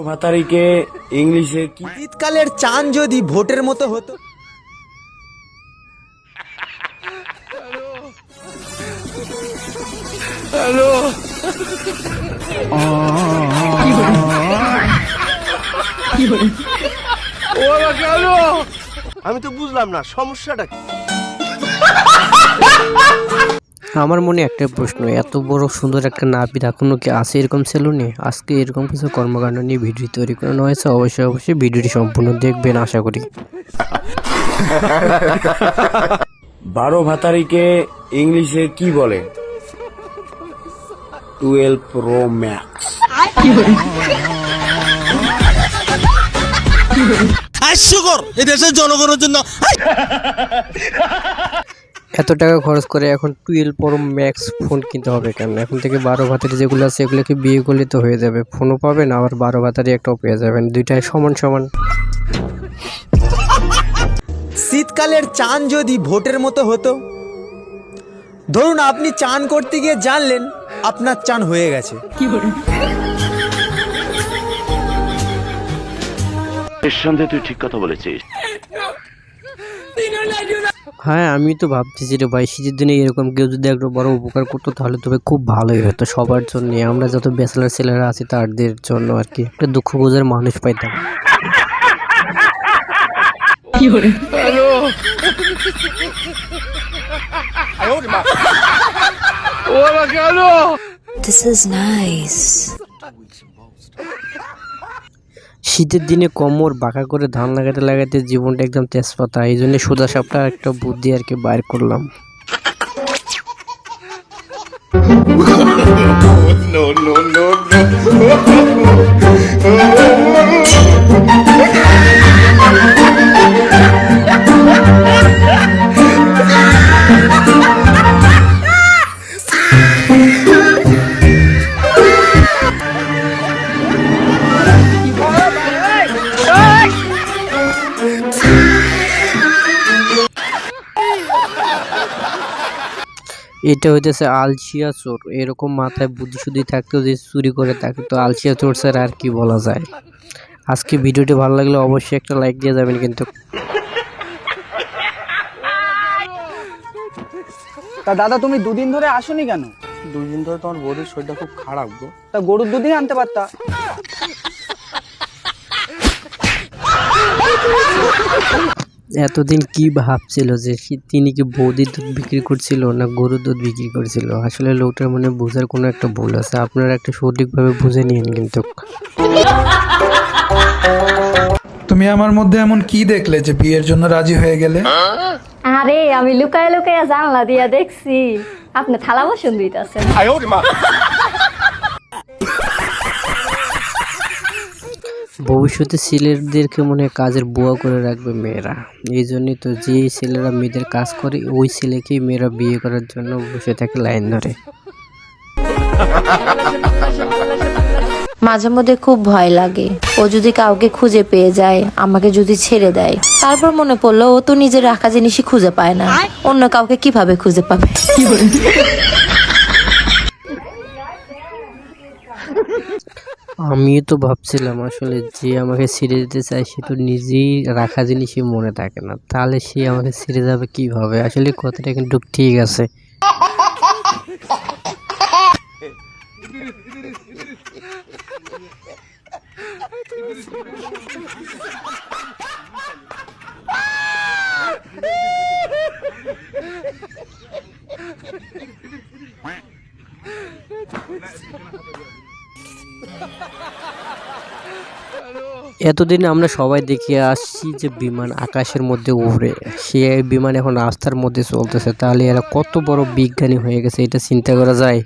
ভাতারিকে ইংলিশে কি? শীতকালের চান যদি ভোটের মতো হতো। হ্যালো আমি তো বুঝলাম না সমস্যাটা কি। আমার মনে একটা প্রশ্ন, এত বড় সুন্দর একটা নাপিত এখনো কি আছে এরকম সেলুনে? আজকে এরকম কিছু কর্মকাণ্ড নিয়ে ভিডিও তৈরি করানো হয়েছে। অবশ্যই ভিডিওটি সম্পূর্ণ দেখবেন আশা করি। 12 ভাতারিকে ইংলিশে কি বলে? 12 প্রো ম্যাক্স। হাস্যকর এই দেশের জনগণের জন্য। এত টাকা খরচ করে এখন 12 প্রো ম্যাক্স ফোন কিনতে হবে কেন? এখন থেকে 12 ভাতারি যেগুলো আছে এগুলোকে বিয়ে করলে তো হয়ে যাবে, ফোনও পাবেন আবার 12 ভাতারি একটাও পেয়ে যাবেন, দুইটাই সমান সমান। শীতকালের চান যদি ভোটের মতো হতো। ধরুন আপনি চান করতে গিয়ে জানলেন আপনার চান হয়ে গেছে। নিঃসন্দেহে তুই ঠিক কথা বলেছিস। হ্যাঁ, আমি তো ভাবতেছি রে ভাই, শীতের দিনে এরকম কেউ যদি একটা বড় উপকার করতো তাহলে তবে খুব ভালোই হতো সবার জন্য। আমরা যত ব্যাচেলার ছেলেরা আছি তাদের জন্য আর কি একটা দুঃখ বোঝার মানুষ পাইতাম। This is nice. শীতের দিনে কোমর বাঁকা করে ধান লাগাতে লাগাতে জীবনটা একদম তেজপাতা, এই জন্য সোজা সাপটা একটা বুদ্ধি আর কি বাইর করলাম। এটা হইতেছে আলসিয়া চোর। এরকম মাথায় বুদ্ধি শুদ্ধি থাকতেও যে চুরি করে তাকে তো আলসিয়া চোর স্যার আর কি বলা যায়। আজকে ভিডিওটি ভালো লাগলে অবশ্যই একটা লাইক দিয়ে যাবেন কিন্তু। তা দাদা তুমি দুদিন ধরে আসোনি কেন? 2 দিন ধরে তোমার বউয়ের শরীরটা খুব খারাপ গো। তা গরুর দুধই আনতে পারতা। এতদিন কি ভাবছিল যে তিনি কি বৌদির দুধ বিক্রি করছিল না গরুর দুধ বিক্রি করছিল? আসলে লোকটার মনে বোঝার কোনো একটা ভুল আছে, আপনারা একটা সঠিকভাবে বুঝে নিন কিন্তু। তুমি আমার মধ্যে এমন কি দেখলে যে বিয়ের জন্য রাজি হয়ে গেলে? আরে আমি লুকায় লুকায় জানলা দিয়া দেখছি আপনি থালা বাসন ধুইতাছেন। ভবিষ্যতে ছেলেদেরকে মনে হয় কাজের বুয়া করে রাখবে মেয়েরা, এই জন্যই তো যে ছেলেরা মেয়েদের কাজ করে ওই ছেলেকেই মেয়েরা বিয়ে করার জন্য বসে থাকে লাইন ধরে। মাঝে মধ্যে খুব ভয় লাগে, ও যদি কাউকে খুঁজে পেয়ে যায়, আমাকে যদি ছেড়ে দেয়, তারপর মনে পড়লো ও তো নিজের রাখা জিনিসই খুঁজে পায় না, অন্য কাউকে কিভাবে খুঁজে পাবে? আমিও তো ভাবছিলাম আসলে যে আমাকে ছেড়ে দিতে চায় সে তো নিজেই রাখা জিনিসই মনে থাকে না, তাহলে সে আমাকে ছেড়ে যাবে কিভাবে? আসলে কথাটা কিন্তু ঠিক আছে। এতদিন আমরা সবাই দেখে আসছি যে বিমান আকাশের মধ্যে উড়ে, সে বিমান এখন রাস্তার মধ্যে চলতেছে, তাহলে এরা কত বড় বিজ্ঞানী হয়ে গেছে এটা চিন্তা করা যায়।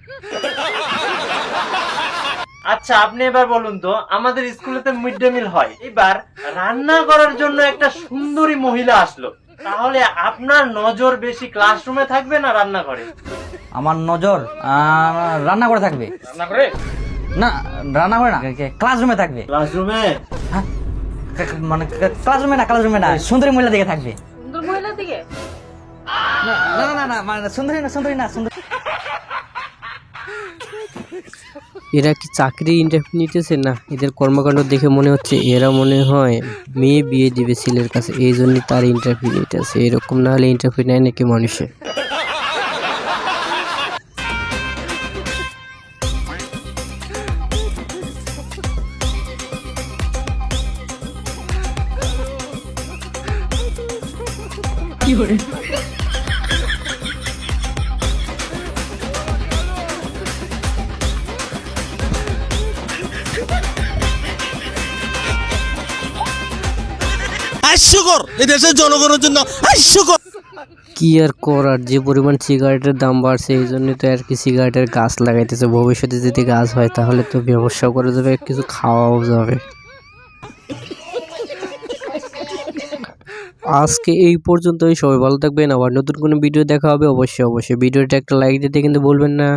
আচ্ছা আপনি এবার বলুন তো, আমাদের স্কুলেতে মিড ডে মিল হয়, এবার রান্না করার জন্য একটা সুন্দরী মহিলা আসলো, তাহলে আপনার নজর বেশি ক্লাসরুমে থাকবে না রান্নাঘরে? আমার নজর রান্না করে থাকবে। রান্না করে না, রান্না করে না, ক্লাসরুমে থাকবে। ক্লাসরুমে মানে ক্লাসরুমে না, সুন্দরী মহিলা দিকে থাকবে। সুন্দর মহিলা দিকে? না না না, মানে সুন্দরী না, সুন্দরী না, সুন্দরী। এরা কি চাকরি ইন্টারভিউ নিতেছে? না, এদের কর্মকাণ্ড দেখে মনে হচ্ছে এরা মনে হয় মেয়ে বিয়ে দিবে ছেলের কাছে, এই জন্যই তার ইন্টারভিউ নিতেছে। এরকম না হলে ইন্টারভিউ নেয় নাকি মানুষে? হাস্যকর এই দেশের জনগণের জন্য, হাস্যকর। কি আর করার, যে পরিমাণ সিগারেটের দাম বাড়ছে এই জন্য তো আর কি সিগারেটের গাছ লাগাইতেছে। ভবিষ্যতে যদি গাছ হয় তাহলে তো ব্যবসাও করা যাবে, কিছু খাওয়াও যাবে। আজকে এই পর্যন্তই, সবাই ভালো থাকবেন। আবার নতুন কোনো ভিডিও দেখা হবে অবশ্যই। ভিডিওটা একটা লাইক দিতে কিন্তু ভুলবেন না।